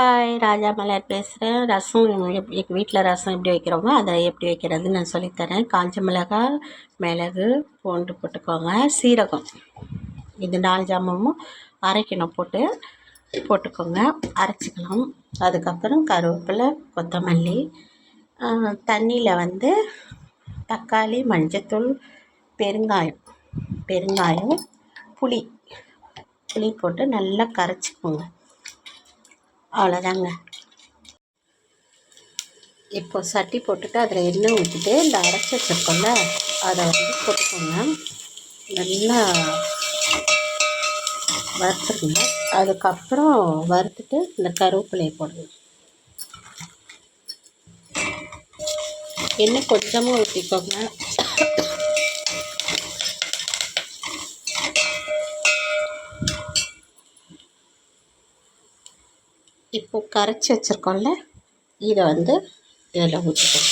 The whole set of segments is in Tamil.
ஹாய், ராஜா மலர் பேசுகிறேன். ரசம் எங்கள் வீட்டில் ரசம் எப்படி வைக்கிறோமோ அதை எப்படி வைக்கிறதுன்னு நான் சொல்லித்தரேன். காஞ்ச மிளகாய், மிளகு, பூண்டு போட்டுக்கோங்க. சீரகம், இது 4 ஜாமமும் அரைக்கணும். போட்டுக்கோங்க, அரைச்சிக்கலாம். அதுக்கப்புறம் கருவேப்பிலை, கொத்தமல்லி, தண்ணியில் தக்காளி, மஞ்சத்தூள், பெருங்காயம், புளி போட்டு நல்லா கரைச்சிக்கோங்க. அவ்வளோதாங்க. இப்போ சட்டி போட்டுட்டு அதில் எண்ணெய் ஊற்றிட்டு இந்த அரைச்சி வச்சுருக்கோம்ல அதை போட்டுக்கோங்க. நல்லா வறுத்துருங்க. அதுக்கப்புறம் வறுத்துட்டு இந்த கருவேப்பிலையை போடுங்க. எண்ணெய் கொஞ்சமாக ஊற்றிக்கோங்க. இப்போ கரைச்சி வச்சுருக்கோம்ல இதை இதில் ஊற்றிக்கோங்க.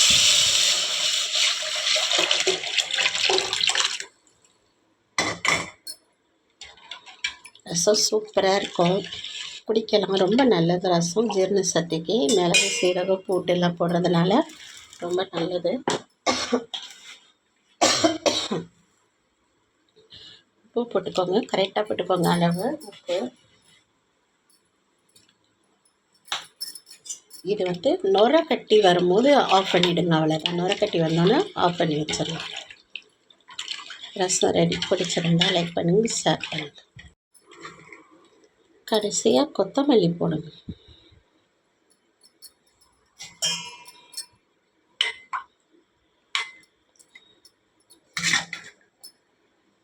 ரசம் சூப்பராக இருக்கும், குடிக்கலாம். ரொம்ப நல்லது ரசம், ஜீரண சக்திக்கு. மிளகு, சீரகம், பூண்டு எல்லாம் போடுறதுனால ரொம்ப நல்லது. உப்பு போட்டுக்கோங்க, கரெக்டாக போட்டுக்கோங்க அளவு உப்பு. இது நுரை கட்டி வரும்போது ஆஃப் பண்ணிவிடுங்க. அவ்வளோதான். நுரை கட்டி வந்தோன்னே ஆஃப் பண்ணி வச்சிடலாம். ரசம் ரெடி. பிடிச்சிருந்தா லைக் பண்ணுங்கள், ஷேர் பண்ணுங்கள். கடைசியாக கொத்தமல்லி போடுங்க.